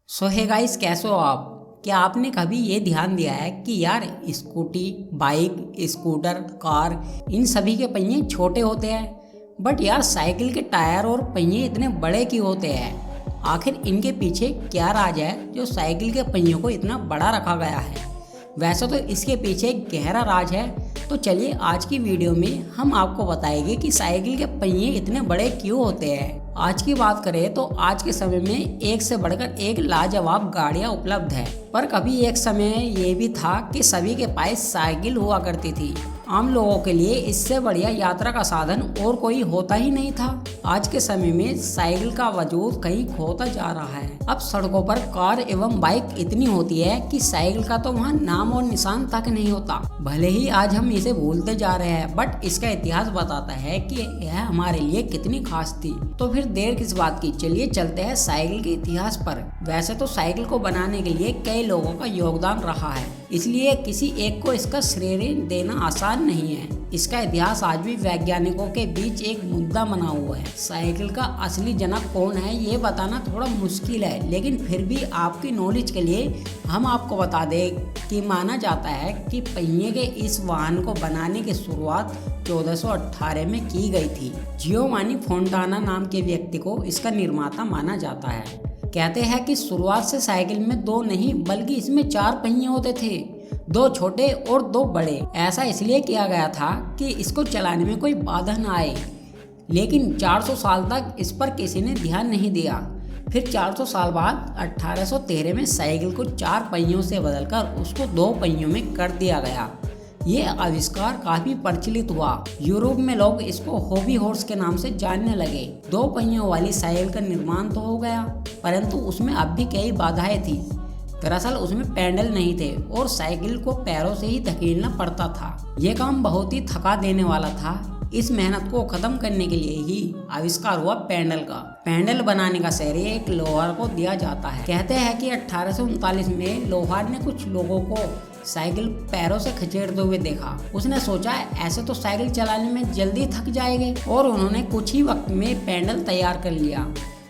सो hey guys, कैसे हो आप? क्या आपने कभी ये ध्यान दिया है कि यार स्कूटी, बाइक, स्कूटर, कार, इन सभी के पहिए छोटे होते हैं, बट यार साइकिल के टायर और पहिए इतने बड़े क्यों होते हैं? आखिर इनके पीछे क्या राज है जो साइकिल के पहियों को इतना बड़ा रखा गया है? वैसे तो इसके पीछे एक गहरा राज है। तो चलिए आज की वीडियो में हम आपको बताएंगे कि साइकिल के पहिए इतने बड़े क्यों होते हैं। आज की बात करें तो आज के समय में एक से बढ़कर एक लाजवाब गाड़ियां उपलब्ध है, पर कभी एक समय ये भी था कि सभी के पास साइकिल हुआ करती थी। आम लोगों के लिए इससे बढ़िया यात्रा का साधन और कोई होता ही नहीं था। आज के समय में साइकिल का वजूद कहीं खोता जा रहा है। अब सड़कों पर कार एवं बाइक इतनी होती है कि साइकिल का तो वहाँ नाम और निशान तक नहीं होता। भले ही आज हम इसे भूलते जा रहे हैं, बट इसका इतिहास बताता है कि यह हमारे लिए कितनी खास थी। तो फिर देर किस बात की, चलिए चलते हैं साइकिल के इतिहास पर। वैसे तो साइकिल को बनाने के लिए कई लोगों का योगदान रहा है, इसलिए किसी एक को इसका श्रेय देना आसान नहीं है। इसका इतिहास आज भी वैज्ञानिकों के बीच एक मुद्दा बना हुआ है। साइकिल का असली जनक कौन है ये बताना थोड़ा मुश्किल है, लेकिन फिर भी आपकी नॉलेज के लिए हम आपको बता दें कि माना जाता है कि पहिए के इस वाहन को बनाने की शुरुआत 1418 में की गई थी। जियोवानी फोंटाना नाम के व्यक्ति को इसका निर्माता माना जाता है। कहते हैं कि शुरुआत से साइकिल में दो नहीं बल्कि इसमें 4 पहिए होते थे, 2 छोटे और 2 बड़े। ऐसा इसलिए किया गया था कि इसको चलाने में कोई बाधा न आए, लेकिन 400 साल तक इस पर किसी ने ध्यान नहीं दिया। फिर 400 साल बाद 1813 में साइकिल को 4 पहियों से बदलकर उसको 2 पहियों में कर दिया गया। ये आविष्कार काफी प्रचलित हुआ। यूरोप में लोग इसको हॉबी हॉर्स के नाम से जानने लगे। 2 पहियों वाली साइकिल का निर्माण तो हो गया, परंतु उसमें अब भी कई बाधाएं थी। दरअसल उसमें पैडल नहीं थे और साइकिल को पैरों से ही धकेलना पड़ता था। यह काम बहुत ही थका देने वाला था। इस मेहनत को खत्म करने के लिए ही आविष्कार हुआ पैडल का। पैडल बनाने का श्रेय एक लोहार को दिया जाता है। कहते हैं कि 1839 में लोहार ने कुछ लोगों को साइकिल पैरों से खचेड़ते हुए देखा। उसने सोचा ऐसे तो साइकिल चलाने में जल्दी थक जाएंगे, और उन्होंने कुछ ही वक्त में पैडल तैयार कर लिया।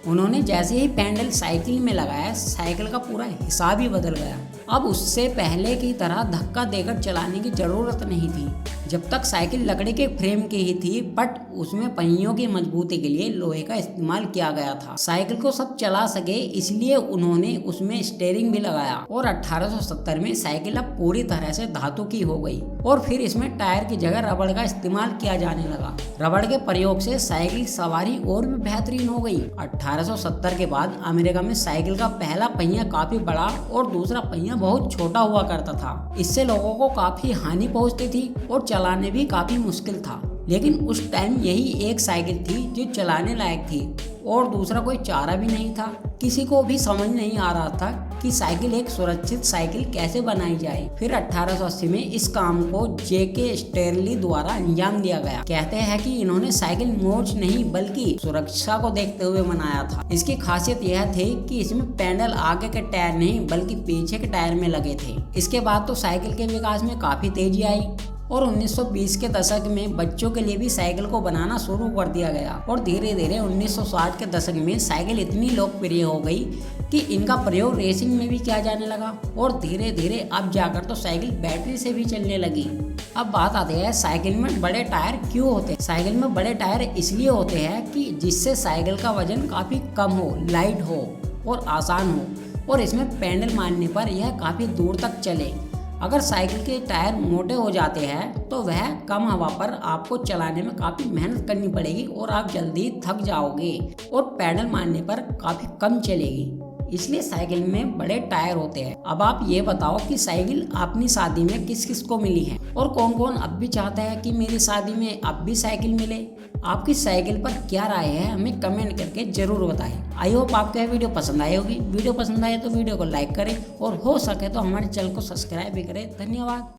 उन्होंने जैसे ही पैडल साइकिल में लगाया, साइकिल का पूरा हिसाब ही बदल गया। अब उससे पहले की तरह धक्का देकर चलाने की जरूरत नहीं थी। जब तक साइकिल लकड़ी के फ्रेम की ही थी, बट उसमें पहियों की मजबूती के लिए लोहे का इस्तेमाल किया गया था। साइकिल को सब चला सके इसलिए उन्होंने उसमें स्टीयरिंग भी लगाया, और 1870 में साइकिल अब पूरी तरह से धातु की हो गई, और फिर इसमें टायर की जगह रबड़ का इस्तेमाल किया जाने लगा। रबड़ के प्रयोग से साइकिल सवारी और भी बेहतरीन हो गई। 1870 के बाद अमेरिका में साइकिल का पहला पहिया काफी बड़ा और दूसरा पहिया बहुत छोटा हुआ करता था। इससे लोगों को काफी हानि पहुंचती थी और चलाने भी काफी मुश्किल था। लेकिन उस टाइम यही एक साइकिल थी जो चलाने लायक थी, और दूसरा कोई चारा भी नहीं था। किसी को भी समझ नहीं आ रहा था कि साइकिल एक सुरक्षित साइकिल कैसे बनाई जाए। फिर 1880 में इस काम को जेके स्टेरली द्वारा अंजाम दिया गया। कहते हैं कि इन्होंने साइकिल मोच नहीं बल्कि सुरक्षा को देखते हुए बनाया था। इसकी खासियत यह थी कि इसमें पैडल आगे के टायर नहीं बल्कि पीछे के टायर में लगे थे। इसके बाद तो साइकिल के विकास में काफी तेजी आई, और 1920 के दशक में बच्चों के लिए भी साइकिल को बनाना शुरू कर दिया गया, और धीरे धीरे 1960 के दशक में साइकिल इतनी लोकप्रिय हो गई कि इनका प्रयोग रेसिंग में भी किया जाने लगा, और धीरे धीरे अब जाकर तो साइकिल बैटरी से भी चलने लगी। अब बात आती है साइकिल में बड़े टायर क्यों होते हैं। साइकिल में बड़े टायर इसलिए होते हैं कि जिससे साइकिल का वजन काफी कम हो, लाइट हो और आसान हो, और इसमें पैडल मारने पर यह काफी दूर तक चले। अगर साइकिल के टायर मोटे हो जाते हैं तो वह कम हवा पर आपको चलाने में काफ़ी मेहनत करनी पड़ेगी, और आप जल्दी थक जाओगे, और पैडल मारने पर काफ़ी कम चलेगी। इसलिए साइकिल में बड़े टायर होते हैं। अब आप ये बताओ कि साइकिल अपनी शादी में किस किस को मिली है, और कौन कौन अब भी चाहता है कि मेरी शादी में अब भी साइकिल मिले। आपकी साइकिल पर क्या राय है हमें कमेंट करके जरूर बताएं। आई होप आपको यह वीडियो पसंद आई होगी। वीडियो पसंद आए तो वीडियो को लाइक करें, और हो सके तो हमारे चैनल को सब्सक्राइब भी करें। धन्यवाद।